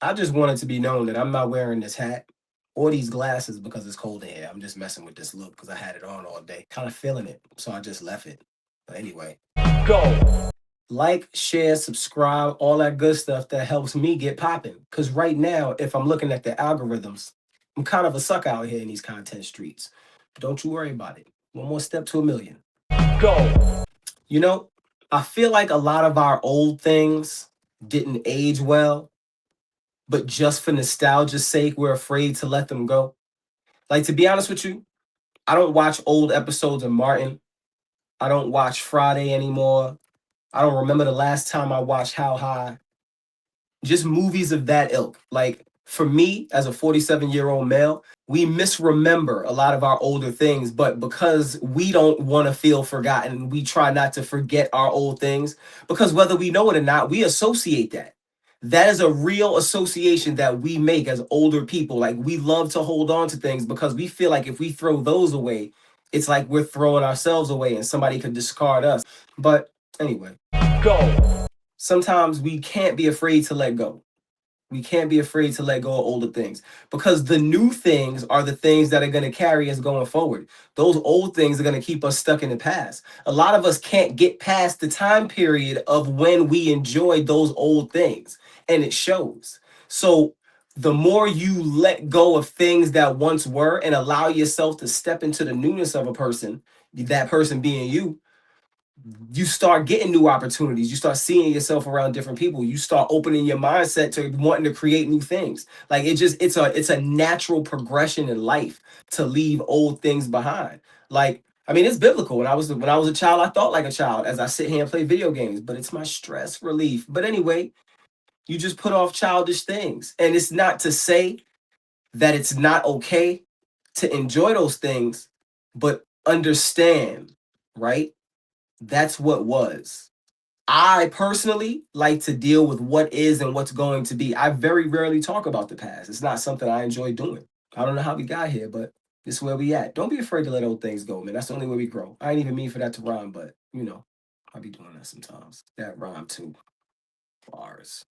I just wanted to be known that I'm not wearing this hat or these glasses because it's cold in here. I'm just messing with this look because I had it on all day. Kind of feeling it. So I just left it. But anyway, go. Like, share, subscribe, all that good stuff that helps me get popping. Because right now, if I'm looking at the algorithms, I'm kind of a suck out here in these content streets. But don't you worry about it. One more step to a million. Go. You know, I feel like a lot of our old things didn't age well, but just for nostalgia's sake, we're afraid to let them go. Like, to be honest with you, I don't watch old episodes of Martin. I don't watch Friday anymore. I don't remember the last time I watched How High. Just movies of that ilk. Like, for me, as a 47-year-old male, we misremember a lot of our older things, but because we don't want to feel forgotten, we try not to forget our old things because whether we know it or not, we associate that. That is a real association that we make as older people. Like, we love to hold on to things because we feel like if we throw those away, it's like we're throwing ourselves away and somebody could discard us. But anyway, go. Sometimes we can't be afraid to let go. We can't be afraid to let go of older things because the new things are the things that are going to carry us going forward. Those old things are going to keep us stuck in the past. A lot of us can't get past the time period of when we enjoyed those old things, and it shows. So, the more you let go of things that once were and allow yourself to step into the newness of a person, that person being you start getting new opportunities. You start seeing yourself around different people. You start opening your mindset to wanting to create new things. Like, it's a natural progression in life to leave old things behind. Like, I mean, it's biblical. When I was a child, I thought like a child as I sit here and play video games, but it's my stress relief. But anyway, you just put off childish things. And it's not to say that it's not okay to enjoy those things, but understand, right? That's what was. I personally like to deal with what is and what's going to be. I very rarely talk about the past. It's not something I enjoy doing. I don't know how we got here, but this is where we at. Don't be afraid to let old things go, man. That's the only way we grow. I ain't even mean for that to rhyme, but I be doing that sometimes. That rhyme too. Bars.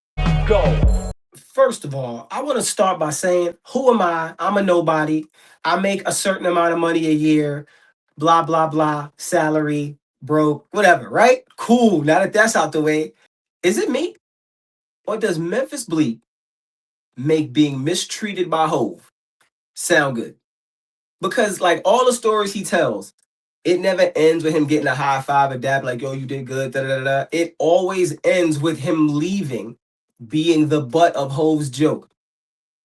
Go. First of all, I want to start by saying, who am I? I'm a nobody. I make a certain amount of money a year, blah, blah, blah, salary, broke, whatever, right? Cool. Now that that's out the way, is it me? Or does Memphis Bleek make being mistreated by Hove sound good? Because, like, all the stories he tells, it never ends with him getting a high five, a dab, like, yo, you did good, da da da da. It always ends with him leaving, being the butt of Hove's joke.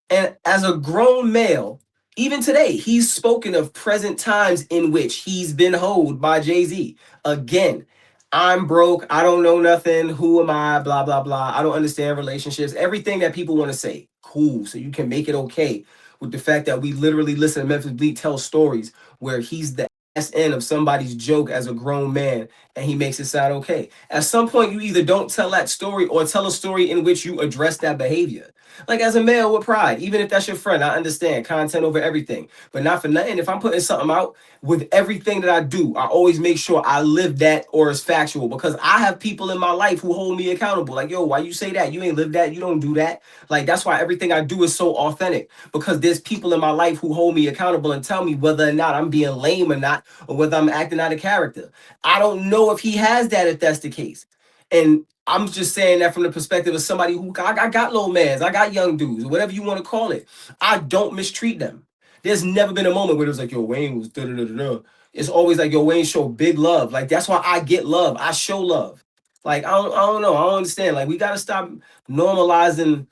And as a grown male, even today, he's spoken of present times in which he's been hoed by Jay-Z. Again, I'm broke. I don't know nothing. Who am I? Blah, blah, blah. I don't understand relationships. Everything that people want to say. Cool. So you can make it okay with the fact that we literally listen to Memphis Bleek tell stories where he's the end of somebody's joke as a grown man and he makes it sound okay. At some point, you either don't tell that story or tell a story in which you address that behavior. Like, as a male with pride, even if that's your friend, I understand content over everything, but not for nothing. If I'm putting something out with everything that I do, I always make sure I live that or it's factual because I have people in my life who hold me accountable. Like, yo, why you say that? You ain't live that. You don't do that. Like, that's why everything I do is so authentic because there's people in my life who hold me accountable and tell me whether or not I'm being lame or not, or whether I'm acting out of character. I don't know if he has that, if that's the case. And I'm just saying that from the perspective of somebody who I got little mans, I got young dudes, whatever you want to call it. I don't mistreat them. There's never been a moment where it was like, yo, Wayne was da da da da. It's always like, yo, Wayne show big love. Like, that's why I get love. I show love. Like, I don't know. I don't understand. Like, we gotta stop normalizing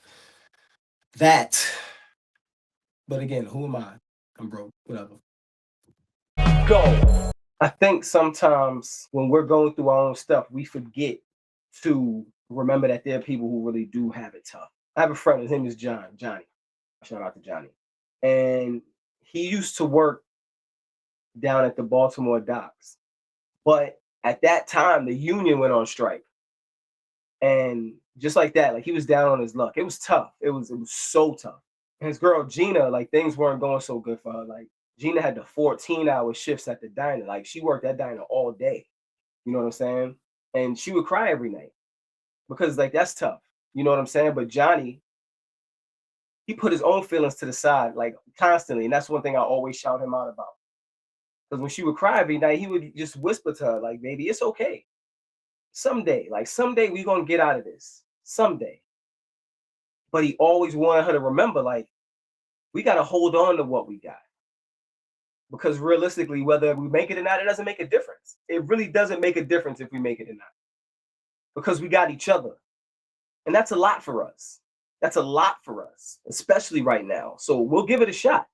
that. But again, who am I? I'm broke. Whatever. Go. I think sometimes when we're going through our own stuff, we forget to remember that there are people who really do have it tough. I have a friend, his name is Johnny. Shout out to Johnny. And he used to work down at the Baltimore docks. But at that time, the union went on strike. And just like that, like, he was down on his luck. It was tough. It was so tough. And his girl Gina, like, things weren't going so good for her. Like, Gina had the 14-hour shifts at the diner. Like, she worked that diner all day. You know what I'm saying? And she would cry every night because, like, that's tough. You know what I'm saying? But Johnny, He put his own feelings to the side, like constantly. And that's one thing I always shout him out about. Because when she would cry every night, he would just whisper to her, like, baby, it's okay. Someday we gonna get out of this. Someday. But he always wanted her to remember, like, we gotta hold on to what we got. Because realistically, whether we make it or not, it doesn't make a difference. It really doesn't make a difference if we make it or not. Because we got each other. And that's a lot for us. That's a lot for us, especially right now. So we'll give it a shot.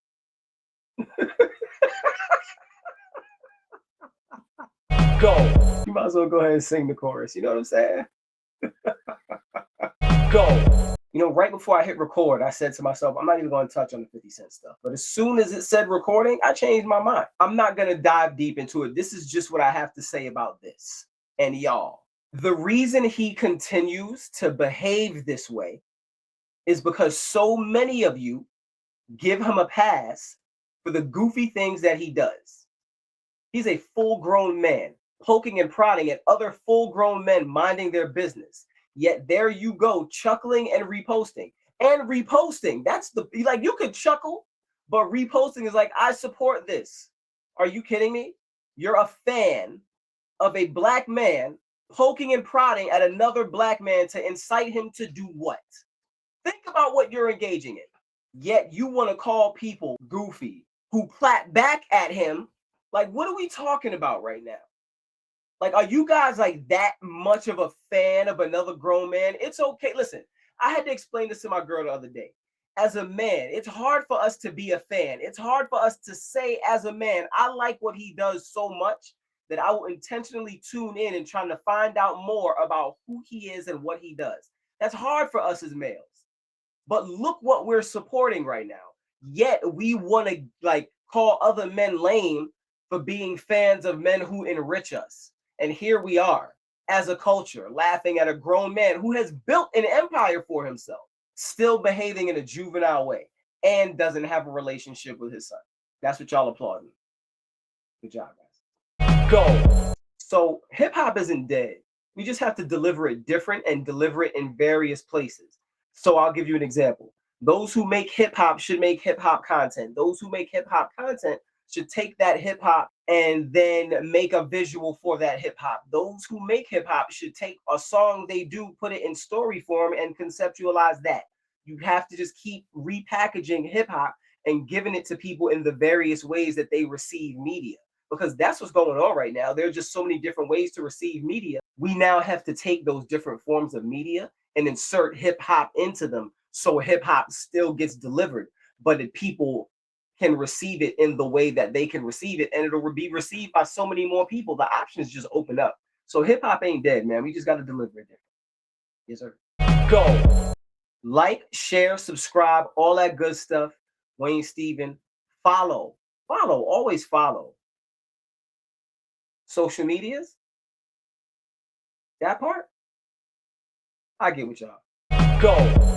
Go. You might as well go ahead and sing the chorus. You know what I'm saying? Go. You know, right before I hit record, I said to myself, I'm not even going to touch on the 50 Cent stuff. But as soon as it said recording, I changed my mind. I'm not going to dive deep into it. This is just what I have to say about this. And y'all, the reason he continues to behave this way is because so many of you give him a pass for the goofy things that he does. He's a full-grown man poking and prodding at other full-grown men minding their business. Yet there you go, chuckling and reposting. And reposting, that's the, like, you could chuckle, but reposting is like, I support this. Are you kidding me? You're a fan of a black man poking and prodding at another black man to incite him to do what? Think about what you're engaging in. Yet you want to call people goofy who clap back at him. Like, what are we talking about right now? Like, are you guys like that much of a fan of another grown man? It's okay. Listen, I had to explain this to my girl the other day. As a man, it's hard for us to be a fan. It's hard for us to say as a man, I like what he does so much that I will intentionally tune in and trying to find out more about who he is and what he does. That's hard for us as males. But look what we're supporting right now. Yet we want to like call other men lame for being fans of men who enrich us. And here we are as a culture laughing at a grown man who has built an empire for himself, still behaving in a juvenile way and doesn't have a relationship with his son. That's what y'all applauding. Good job, guys. Go. So hip hop isn't dead. We just have to deliver it different and deliver it in various places. So I'll give you an example. Those who make hip hop should make hip hop content. Those who make hip hop content should take that hip hop and then make a visual for that hip hop. Those who make hip hop should take a song they do, put it in story form and conceptualize that. You have to just keep repackaging hip hop and giving it to people in the various ways that they receive media. Because that's what's going on right now. There are just so many different ways to receive media. We now have to take those different forms of media and insert hip hop into them so hip hop still gets delivered, but people can receive it in the way that they can receive it, and it'll be received by so many more people. The options just open up. So hip hop ain't dead, man. We just got to deliver it different. Yes, sir. Go. Like, share, subscribe, all that good stuff. Wayne Ste7en. Follow, always follow. Social medias, that part, I get with y'all. Go.